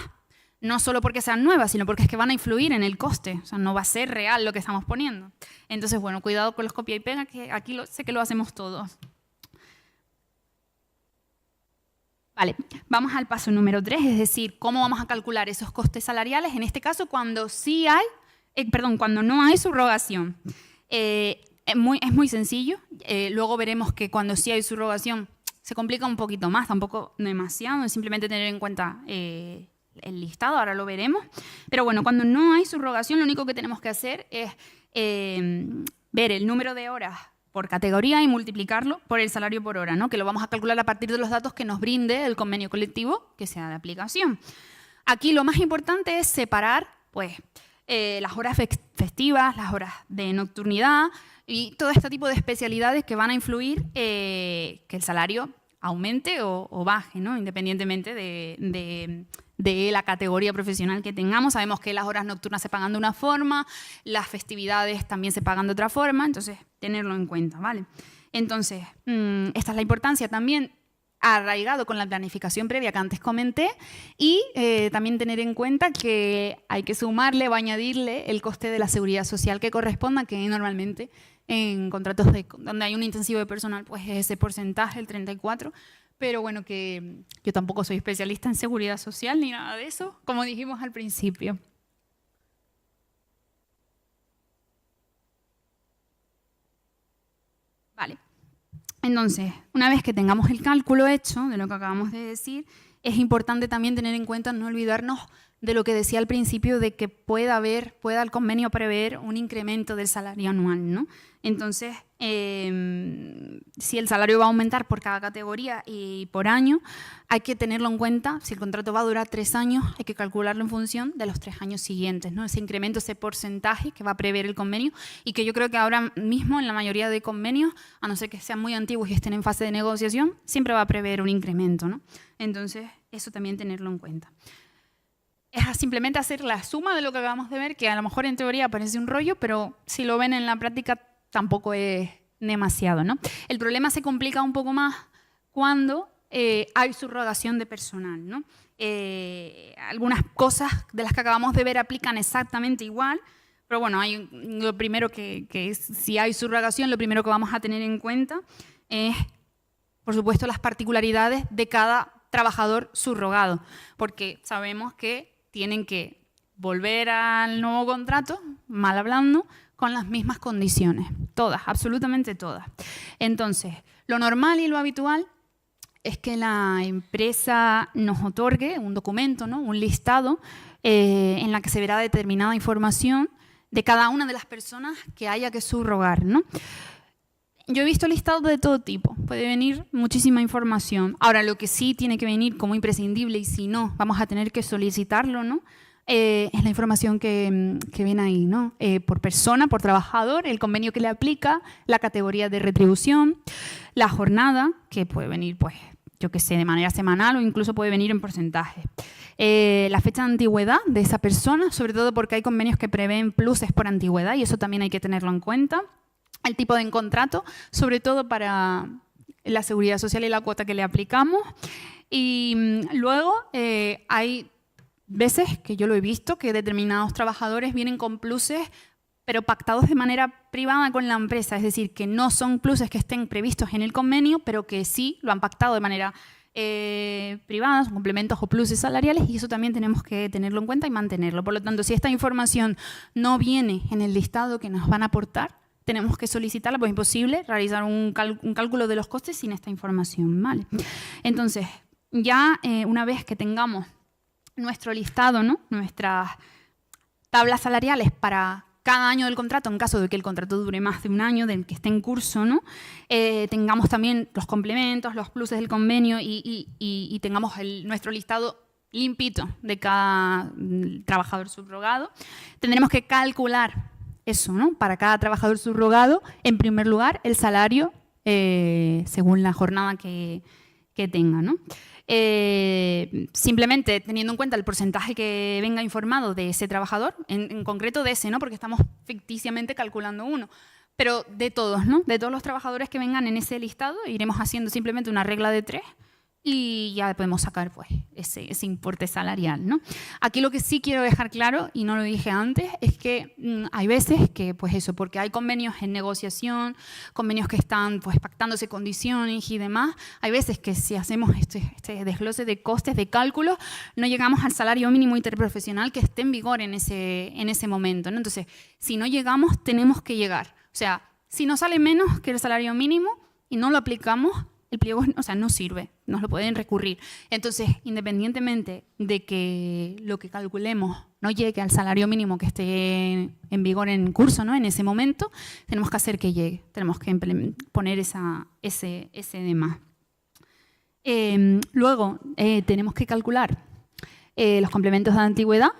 no solo porque sean nuevas, sino porque es que van a influir en el coste, o sea, no va a ser real lo que estamos poniendo. Entonces, bueno, cuidado con los copia y pega, que aquí sé que lo hacemos todos. Vale, vamos al paso número 3, es decir, cómo vamos a calcular esos costes salariales, en este caso cuando cuando no hay subrogación. Es muy sencillo, luego veremos que cuando sí hay subrogación se complica un poquito más, tampoco demasiado, es simplemente tener en cuenta el listado, ahora lo veremos. Pero bueno, cuando no hay subrogación, lo único que tenemos que hacer es ver el número de horas por categoría y multiplicarlo por el salario por hora, ¿no? Que lo vamos a calcular a partir de los datos que nos brinde el convenio colectivo que sea de aplicación. Aquí lo más importante es separar pues, las horas festivas, las horas de nocturnidad y todo este tipo de especialidades que van a influir que el salario aumente o baje, ¿no? Independientemente de la categoría profesional que tengamos. Sabemos que las horas nocturnas se pagan de una forma, las festividades también se pagan de otra forma, entonces tenerlo en cuenta, ¿vale? Entonces, esta es la importancia también arraigado con la planificación previa que antes comenté y también tener en cuenta que hay que sumarle o añadirle el coste de la seguridad social que corresponda, que normalmente en contratos donde hay un intensivo de personal, pues es ese porcentaje, el 34%, pero bueno, que yo tampoco soy especialista en seguridad social ni nada de eso, como dijimos al principio. Vale. Entonces, una vez que tengamos el cálculo hecho de lo que acabamos de decir, es importante también tener en cuenta, no olvidarnos de lo que decía al principio, de que pueda el convenio prever un incremento del salario anual, ¿no? Entonces, si el salario va a aumentar por cada categoría y por año, hay que tenerlo en cuenta. Si el contrato va a durar 3 años, hay que calcularlo en función de los 3 años siguientes, ¿no? Ese incremento, ese porcentaje que va a prever el convenio y que yo creo que ahora mismo en la mayoría de convenios, a no ser que sean muy antiguos y estén en fase de negociación, siempre va a prever un incremento, ¿no? Entonces, eso también tenerlo en cuenta. Es simplemente hacer la suma de lo que acabamos de ver, que a lo mejor en teoría parece un rollo, pero si lo ven en la práctica tampoco es demasiado, ¿no? El problema se complica un poco más cuando hay subrogación de personal, ¿no? Algunas cosas de las que acabamos de ver aplican exactamente igual, pero bueno, lo primero si hay subrogación, lo primero que vamos a tener en cuenta es, por supuesto, las particularidades de cada trabajador subrogado, porque sabemos que tienen que volver al nuevo contrato, mal hablando, con las mismas condiciones. Todas, absolutamente todas. Entonces, lo normal y lo habitual es que la empresa nos otorgue un documento, ¿no? Un listado en la que se verá determinada información de cada una de las personas que haya que subrogar, ¿no? Yo he visto listados de todo tipo, puede venir muchísima información. Ahora, lo que sí tiene que venir como imprescindible, y si no, vamos a tener que solicitarlo, ¿no? Es la información que viene ahí, ¿no? Por persona, por trabajador, el convenio que le aplica, la categoría de retribución, la jornada, que puede venir, pues, yo qué sé, de manera semanal o incluso puede venir en porcentaje. La fecha de antigüedad de esa persona, sobre todo porque hay convenios que prevén pluses por antigüedad y eso también hay que tenerlo en cuenta. El tipo de contrato, sobre todo para la seguridad social y la cuota que le aplicamos. Y luego hay veces que yo lo he visto, que determinados trabajadores vienen con pluses, pero pactados de manera privada con la empresa, es decir, que no son pluses que estén previstos en el convenio, pero que sí lo han pactado de manera privada, son complementos o pluses salariales, y eso también tenemos que tenerlo en cuenta y mantenerlo. Por lo tanto, si esta información no viene en el listado que nos van a aportar, tenemos que solicitarla, pues es imposible realizar un cálculo de los costes sin esta información, ¿vale? Entonces, ya una vez que tengamos nuestro listado, ¿no? Nuestras tablas salariales para cada año del contrato, en caso de que el contrato dure más de un año, del que esté en curso, ¿no? Tengamos también los complementos, los pluses del convenio y tengamos nuestro listado limpito de cada trabajador subrogado, tendremos que calcular eso, ¿no? Para cada trabajador subrogado, en primer lugar, el salario según la jornada que tenga, ¿no? Simplemente teniendo en cuenta el porcentaje que venga informado de ese trabajador, en concreto de ese, ¿no? Porque estamos ficticiamente calculando uno, pero de todos, ¿no? De todos los trabajadores que vengan en ese listado, iremos haciendo simplemente una regla de 3 y ya podemos sacar pues, ese importe salarial, ¿no? Aquí lo que sí quiero dejar claro, y no lo dije antes, es que hay veces que, pues eso, porque hay convenios en negociación, convenios que están pues, pactándose condiciones y demás, hay veces que si hacemos este desglose de costes, de cálculos, no llegamos al salario mínimo interprofesional que esté en vigor en ese momento, ¿no? Entonces, si no llegamos, tenemos que llegar. O sea, si nos sale menos que el salario mínimo y no lo aplicamos, el pliego, o sea, no sirve, nos lo pueden recurrir. Entonces, independientemente de que lo que calculemos no llegue al salario mínimo que esté en vigor en curso, ¿no? En ese momento, tenemos que hacer que llegue, tenemos que poner ese de más. Luego, tenemos que calcular los complementos de antigüedad.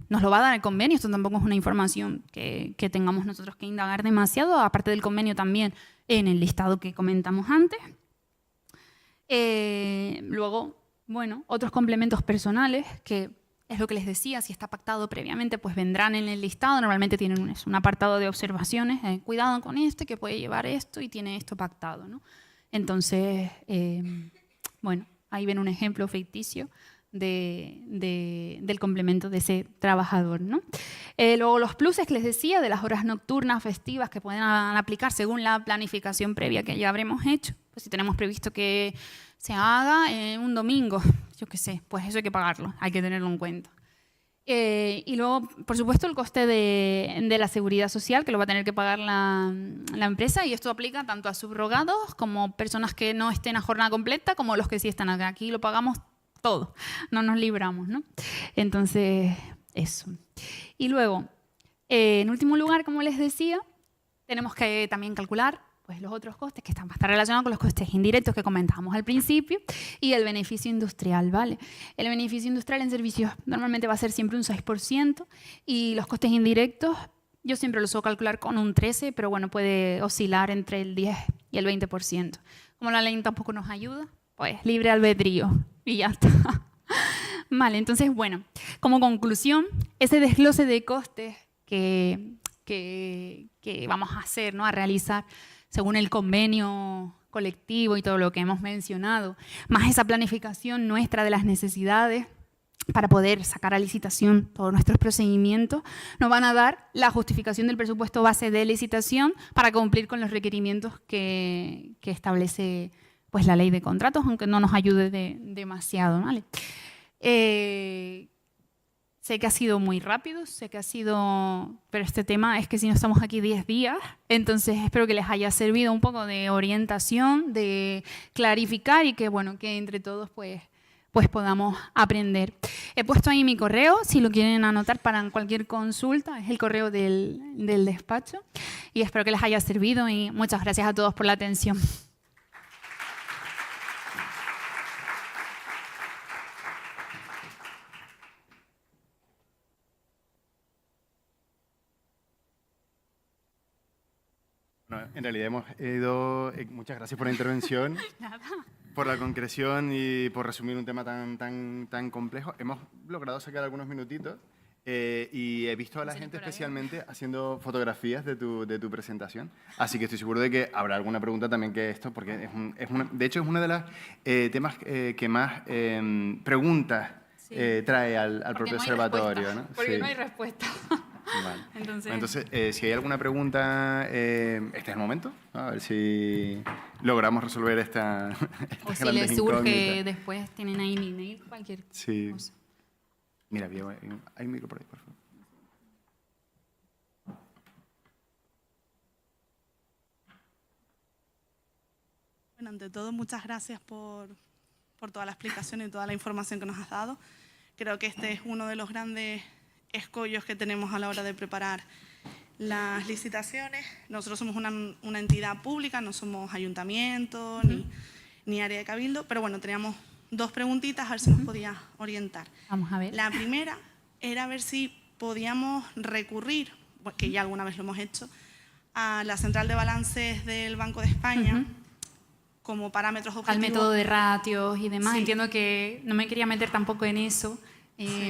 Nos lo va a dar el convenio, esto tampoco es una información que tengamos nosotros que indagar demasiado, aparte del convenio también en el listado que comentamos antes. Luego, bueno, otros complementos personales, que es lo que les decía, si está pactado previamente, pues vendrán en el listado, normalmente tienen un apartado de observaciones, cuidado con este, que puede llevar esto y tiene esto pactado, ¿no? Entonces, bueno, ahí ven un ejemplo ficticio del complemento de ese trabajador, ¿no? Luego los pluses que les decía, de las horas nocturnas, festivas, que pueden aplicar según la planificación previa que ya habremos hecho. Pues si tenemos previsto que se haga un domingo, yo qué sé, pues eso hay que pagarlo, hay que tenerlo en cuenta. Y luego, por supuesto, el coste de la seguridad social, que lo va a tener que pagar la empresa, y esto aplica tanto a subrogados como personas que no estén a jornada completa, como los que sí están acá. Aquí lo pagamos todo, no nos libramos, ¿no? Entonces, eso. Y luego, en último lugar, como les decía, tenemos que también calcular pues, los otros costes que están bastante relacionados con los costes indirectos que comentábamos al principio y el beneficio industrial, ¿vale? El beneficio industrial en servicios normalmente va a ser siempre un 6% y los costes indirectos yo siempre los suelo calcular con un 13%, pero bueno, puede oscilar entre el 10 y el 20%. Como la ley tampoco nos ayuda, pues libre albedrío y ya está. Vale, entonces, bueno, como conclusión, ese desglose de costes que vamos a hacer, ¿no? A realizar según el convenio colectivo y todo lo que hemos mencionado, más esa planificación nuestra de las necesidades para poder sacar a licitación todos nuestros procedimientos, nos van a dar la justificación del presupuesto base de licitación para cumplir con los requerimientos que establece pues, la ley de contratos, aunque no nos ayude demasiado, ¿vale? Sé que ha sido muy rápido, sé que ha sido... Pero este tema es que si no estamos aquí 10 días, entonces espero que les haya servido un poco de orientación, de clarificar y que, bueno, que entre todos pues podamos aprender. He puesto ahí mi correo, si lo quieren anotar para cualquier consulta, es el correo del despacho. Y espero que les haya servido y muchas gracias a todos por la atención. Bueno, en realidad hemos ido... muchas gracias por la intervención, por la concreción y por resumir un tema tan complejo. Hemos logrado sacar algunos minutitos y he visto a la gente especialmente haciendo fotografías de tu presentación. Así que estoy seguro de que habrá alguna pregunta también que esto, porque de hecho es uno de los temas que más preguntas trae al propio observatorio, ¿no? Porque no hay respuesta. Vale. Entonces, si hay alguna pregunta, este es el momento, ¿no? A ver si logramos resolver esta o si les surge después, tienen ahí mi email, cualquier cosa. Mira, hay un micro por ahí, por favor. Bueno, ante todo, muchas gracias por toda la explicación y toda la información que nos has dado. Creo que este es uno de los grandes escollos que tenemos a la hora de preparar las licitaciones. Nosotros somos una entidad pública, no somos ayuntamiento ni área de cabildo, pero bueno, teníamos dos preguntitas, a ver si nos podías orientar. Vamos a ver. La primera era ver si podíamos recurrir, que ya alguna vez lo hemos hecho, a la central de balances del Banco de España como parámetros objetivos. Al método de ratios y demás. Sí. Entiendo que no me quería meter tampoco en eso,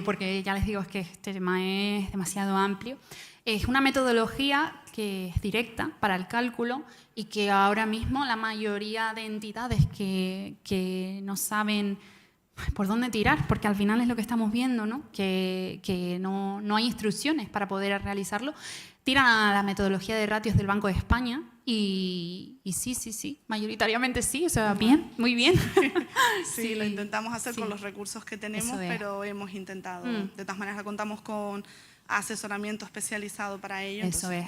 porque ya les digo, es que este tema es demasiado amplio. Es una metodología que es directa para el cálculo y que ahora mismo la mayoría de entidades que no saben por dónde tirar, porque al final es lo que estamos viendo, ¿no? Que no hay instrucciones para poder realizarlo, tiran a la metodología de ratios del Banco de España y sí, mayoritariamente sí, o sea, bien, muy bien. Sí, lo intentamos hacer con los recursos que tenemos, pero hemos intentado, de todas maneras contamos con asesoramiento especializado para ello. Eso es.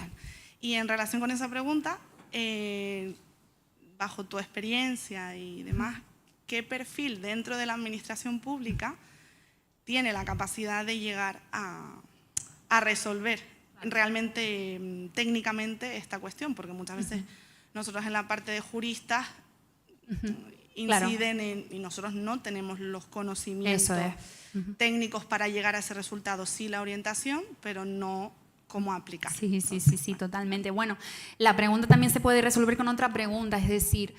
Y en relación con esa pregunta, bajo tu experiencia y demás, ¿qué perfil dentro de la administración pública tiene la capacidad de llegar a resolver realmente técnicamente esta cuestión? Porque muchas veces nosotros en la parte de juristas inciden y nosotros no tenemos los conocimientos técnicos para llegar a ese resultado. Sí la orientación, pero no cómo aplicar. Sí, totalmente. Bueno, la pregunta también se puede resolver con otra pregunta, es decir,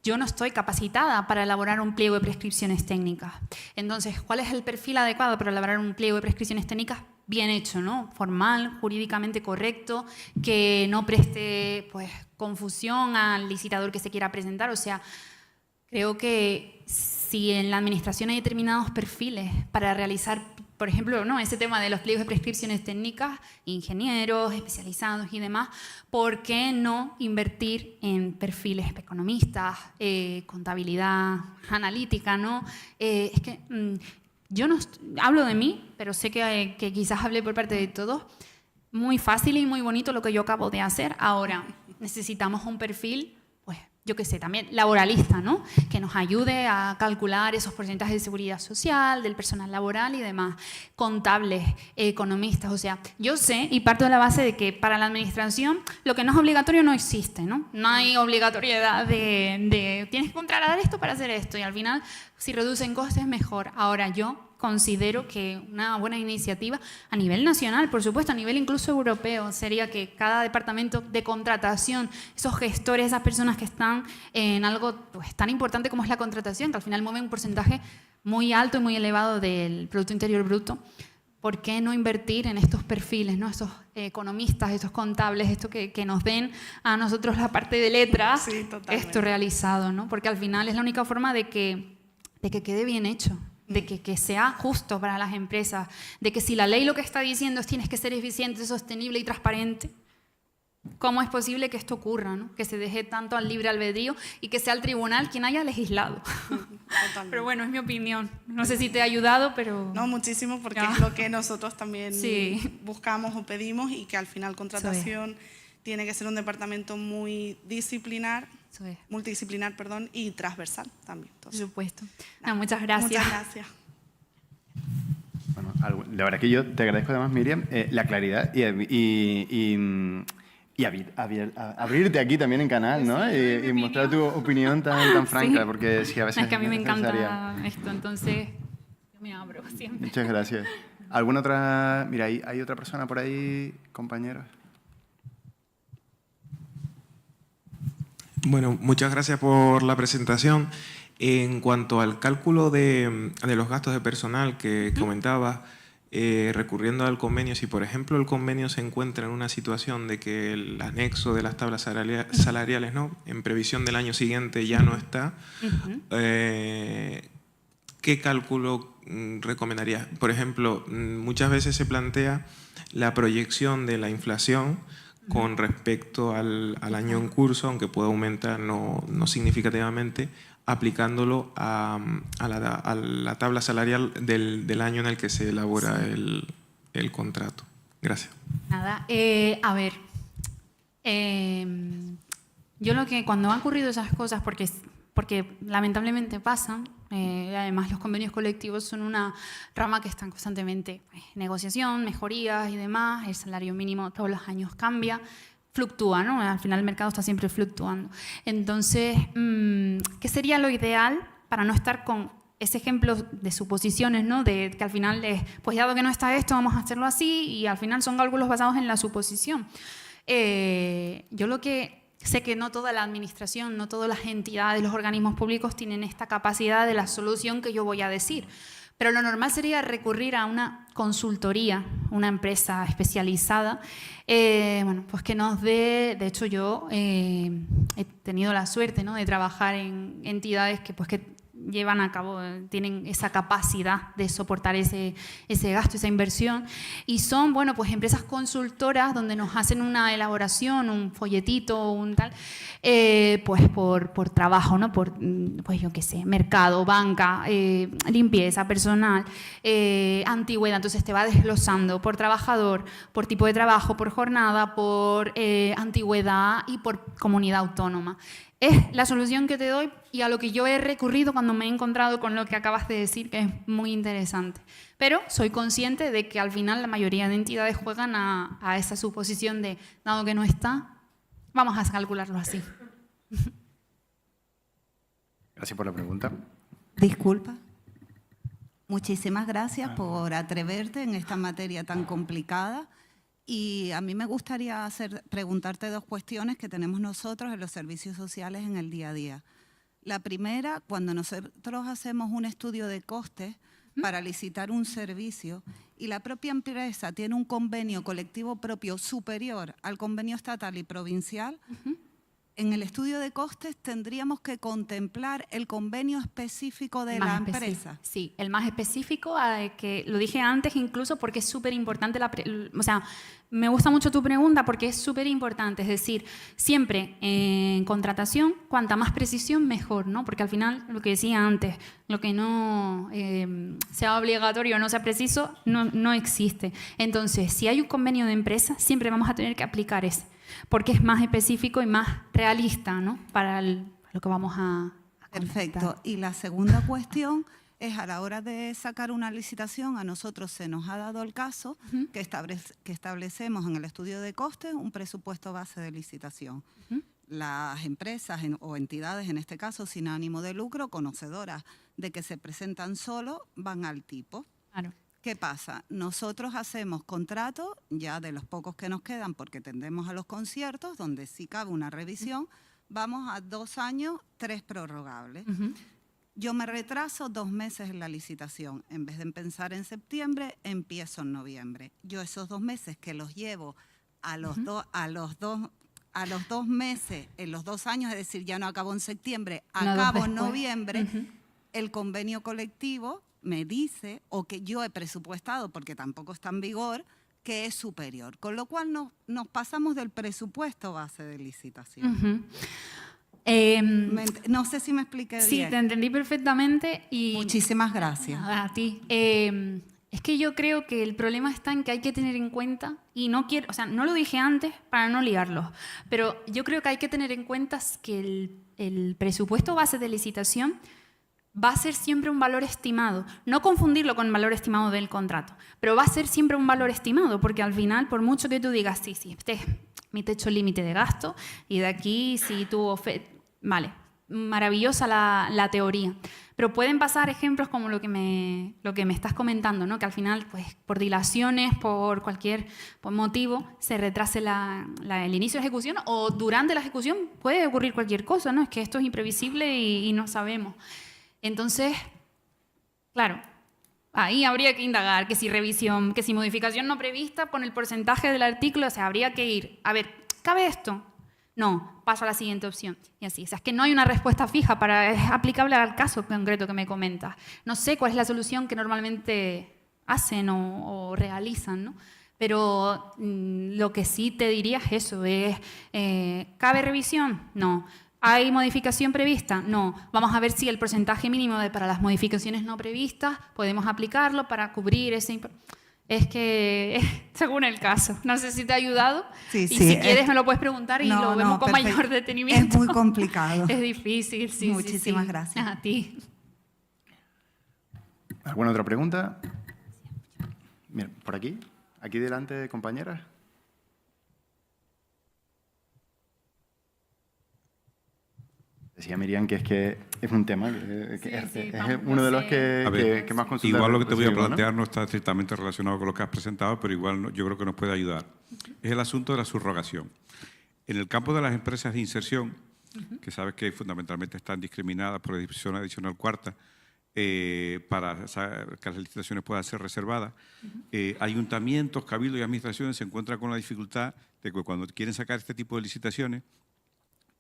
yo no estoy capacitada para elaborar un pliego de prescripciones técnicas. Entonces, ¿cuál es el perfil adecuado para elaborar un pliego de prescripciones técnicas? Bien hecho, ¿no? Formal, jurídicamente correcto, que no preste pues, confusión al licitador que se quiera presentar. O sea, creo que si en la administración hay determinados perfiles para realizar, por ejemplo, ¿no? Ese tema de los pliegos de prescripciones técnicas, ingenieros, especializados y demás, ¿por qué no invertir en perfiles economistas, contabilidad analítica, ¿no? Es que yo no hablo de mí, pero sé que quizás hablé por parte de todos. Muy fácil y muy bonito lo que yo acabo de hacer. Ahora, necesitamos un perfil, pues, yo qué sé, también laboralista, ¿no? Que nos ayude a calcular esos porcentajes de seguridad social, del personal laboral y demás. Contables, economistas, o sea, yo sé y parto de la base de que para la administración lo que no es obligatorio no existe, ¿no? No hay obligatoriedad de tienes que contratar esto para hacer esto y al final si reducen costes mejor. Ahora yo considero que una buena iniciativa a nivel nacional, por supuesto, a nivel incluso europeo, sería que cada departamento de contratación, esos gestores, esas personas que están en algo pues, tan importante como es la contratación, que al final mueven un porcentaje muy alto y muy elevado del Producto Interior Bruto, ¿por qué no invertir en estos perfiles, ¿no? Estos economistas, estos contables, esto que nos den a nosotros la parte de letras, esto realizado, ¿no? Porque al final es la única forma de que quede bien hecho, de que sea justo para las empresas, de que si la ley lo que está diciendo es tienes que ser eficiente, sostenible y transparente, ¿Cómo es posible que esto ocurra, ¿no? Que se deje tanto al libre albedrío y que sea el tribunal quien haya legislado? Totalmente. Pero bueno, es mi opinión. No sé si te ha ayudado, pero... No, muchísimo, porque Ya. es lo que nosotros también Sí. buscamos o pedimos, y que al final contratación tiene que ser un departamento muy Eso es, multidisciplinar, perdón, y transversal también. por Entonces, supuesto. No, muchas gracias. muchas gracias. Bueno, la verdad que yo te agradezco además, Miriam, la claridad y abrirte aquí también en canal, ¿no? Y mostrar tu opinión tan franca, Sí. porque sí, a veces Es que a mí me necesaria. encanta esto, entonces yo me abro siempre. Muchas gracias. ¿Alguna otra? Mira, hay otra persona por ahí, compañeros. Bueno, muchas gracias por la presentación. En cuanto al cálculo de los gastos de personal que comentaba, recurriendo al convenio, si por ejemplo el convenio se encuentra en una situación de que el anexo de las tablas salariales, ¿no?, en previsión del año siguiente ya no está, ¿qué cálculo recomendarías? Por ejemplo, muchas veces se plantea la proyección de la inflación con respecto al año en curso, aunque pueda aumentar no significativamente, aplicándolo a la tabla salarial del año en el que se elabora el contrato. Gracias. Nada, a ver, yo lo que cuando han ocurrido esas cosas, porque lamentablemente pasan, y además los convenios colectivos son una rama que está en constantemente negociación, mejorías y demás, el salario mínimo todos los años cambia, fluctúa, ¿no? Al final el mercado está siempre fluctuando. Entonces, ¿qué sería lo ideal para no estar con ese ejemplo de suposiciones, ¿no? De que al final es, pues dado que no está esto, vamos a hacerlo así, y al final son cálculos basados en la suposición. Yo lo que sé que no toda la administración, no todas las entidades, los organismos públicos tienen esta capacidad de la solución que yo voy a decir. Pero lo normal sería recurrir a una consultoría, una empresa especializada, bueno, pues que nos dé, de hecho yo he tenido la suerte, ¿no?, de trabajar en entidades que, pues, que llevan a cabo, tienen esa capacidad de soportar ese gasto, esa inversión, y son, bueno, pues empresas consultoras donde nos hacen una elaboración, un folletito, un tal, pues por trabajo, ¿no? Por, pues yo qué sé, mercado, banca, limpieza, personal, antigüedad, entonces te va desglosando por trabajador, por tipo de trabajo, por jornada, por antigüedad y por comunidad autónoma. Es la solución que te doy y a lo que yo he recurrido cuando me he encontrado con lo que acabas de decir, que es muy interesante. Pero soy consciente de que al final la mayoría de entidades juegan a esa suposición de, dado que no está, vamos a calcularlo así. Gracias por la pregunta. Disculpa. Muchísimas gracias por atreverte en esta materia tan complicada. Y a mí me gustaría preguntarte dos cuestiones que tenemos nosotros en los servicios sociales en el día a día. La primera, cuando nosotros hacemos un estudio de costes para licitar un servicio y la propia empresa tiene un convenio colectivo propio superior al convenio estatal y provincial, en el estudio de costes tendríamos que contemplar el convenio específico de la empresa. Sí, el más específico, que lo dije antes incluso porque es súper importante, o sea, me gusta mucho tu pregunta porque es súper importante, es decir, siempre en contratación, cuanta más precisión mejor, ¿no? Porque al final, lo que decía antes, lo que no sea obligatorio o no sea preciso, no existe. Entonces, si hay un convenio de empresa, siempre vamos a tener que aplicar ese, porque es más específico y más realista, ¿no?, para lo que vamos a Perfecto. contratar. Y la segunda cuestión es, a la hora de sacar una licitación, a nosotros se nos ha dado el caso que establecemos en el estudio de costes un presupuesto base de licitación. Las empresas o entidades, en este caso sin ánimo de lucro, conocedoras de que se presentan solo, van al tipo. Claro. ¿Qué pasa? Nosotros hacemos contratos, ya de los pocos que nos quedan, porque tendemos a los conciertos, donde sí cabe una revisión, vamos a 2 años, 3 prorrogables. Yo me retraso 2 meses en la licitación. En vez de empezar en septiembre, empiezo en noviembre. Yo esos 2 meses que los llevo a los dos meses, en los 2 años, es decir, ya no acabo en septiembre, acabo en noviembre, el convenio colectivo me dice, o que yo he presupuestado, porque tampoco está en vigor, que es superior, con lo cual nos pasamos del presupuesto base de licitación. Ujú. No sé si me expliqué Sí, bien. te entendí perfectamente y Muchísimas gracias. nada, a ti. Es que yo creo que el problema está en que hay que tener en cuenta, y no quiero, o sea, no lo dije antes para no liarlos, pero yo creo que hay que tener en cuenta que el presupuesto base de licitación va a ser siempre un valor estimado. No confundirlo con el valor estimado del contrato, pero va a ser siempre un valor estimado, porque al final, por mucho que tú digas, sí, este es mi techo límite de gasto, y de aquí, si tú vale, maravillosa la teoría. Pero pueden pasar ejemplos como lo que me estás comentando, ¿no? Que al final, pues, por dilaciones, por cualquier motivo, se retrase el inicio de ejecución, o durante la ejecución puede ocurrir cualquier cosa, ¿no? Es que esto es imprevisible y no sabemos. Entonces, claro, ahí habría que indagar que si revisión, que si modificación no prevista, pon el porcentaje del artículo, o sea, habría que ir, a ver, ¿cabe esto? No, paso a la siguiente opción. Y así, o sea, es que no hay una respuesta fija es aplicable al caso concreto que me comentas. No sé cuál es la solución que normalmente hacen o realizan, ¿no? Pero lo que sí te diría es eso, ¿cabe revisión? No. ¿Hay modificación prevista? No. Vamos a ver si el porcentaje mínimo para las modificaciones no previstas podemos aplicarlo para cubrir ese... Es que según el caso. No sé si te ha ayudado. Sí, y sí, si quieres me lo puedes preguntar y lo vemos con perfecto. mayor detenimiento. Es muy complicado. Es difícil, sí. Muchísimas sí. gracias. A ti. ¿Alguna otra pregunta? Mira, por aquí. Aquí delante, compañeras. Decía Miriam que es un tema que es uno de los que más consultas. Igual lo que te voy a recibimos, plantear no está estrictamente relacionado con lo que has presentado, pero igual yo creo que nos puede ayudar. Es el asunto de la subrogación. En el campo de las empresas de inserción, que sabes que fundamentalmente están discriminadas por la disposición adicional cuarta, para que las licitaciones puedan ser reservadas, ayuntamientos, cabildos y administraciones se encuentran con la dificultad de que cuando quieren sacar este tipo de licitaciones,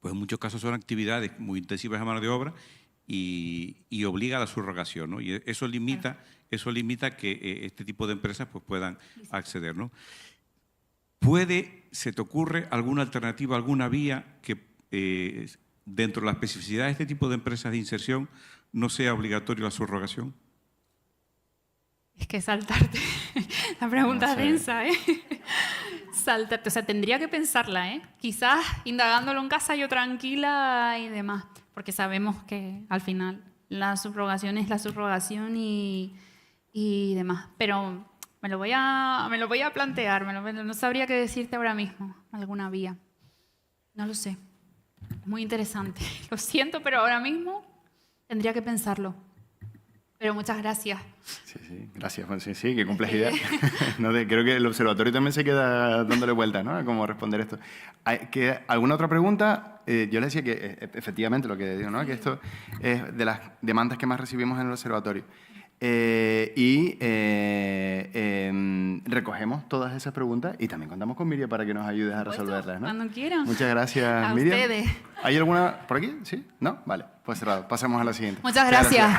pues en muchos casos son actividades muy intensivas de mano de obra y obliga a la subrogación, ¿no? Y eso limita que este tipo de empresas pues, puedan acceder, ¿no? ¿Se te ocurre alguna alternativa, alguna vía que dentro de la especificidad de este tipo de empresas de inserción no sea obligatorio la subrogación? Es que saltarte. La pregunta No es sé. densa, ¿eh? Saltarte. O sea, tendría que pensarla, ¿eh? Quizás indagándolo en casa yo tranquila y demás. Porque sabemos que al final la subrogación es la subrogación y demás. Pero me lo voy a plantear. No sabría qué decirte ahora mismo. Alguna vía. No lo sé. Es muy interesante. Lo siento, pero ahora mismo tendría que pensarlo. Pero muchas gracias. Sí, gracias. Bueno, sí, qué complejidad. Creo que el observatorio también se queda dándole vueltas, ¿no? A cómo responder esto. ¿Alguna otra pregunta? Yo le decía que efectivamente lo que digo, ¿no? Que esto es de las demandas que más recibimos en el observatorio. Recogemos todas esas preguntas y también contamos con Miriam para que nos ayudes a resolverlas, ¿no? Cuando quieran. Muchas gracias, A Miriam. ustedes. ¿Hay alguna por aquí? ¿Sí? ¿No? Vale, pues cerrado. Pasamos a la siguiente. Muchas gracias.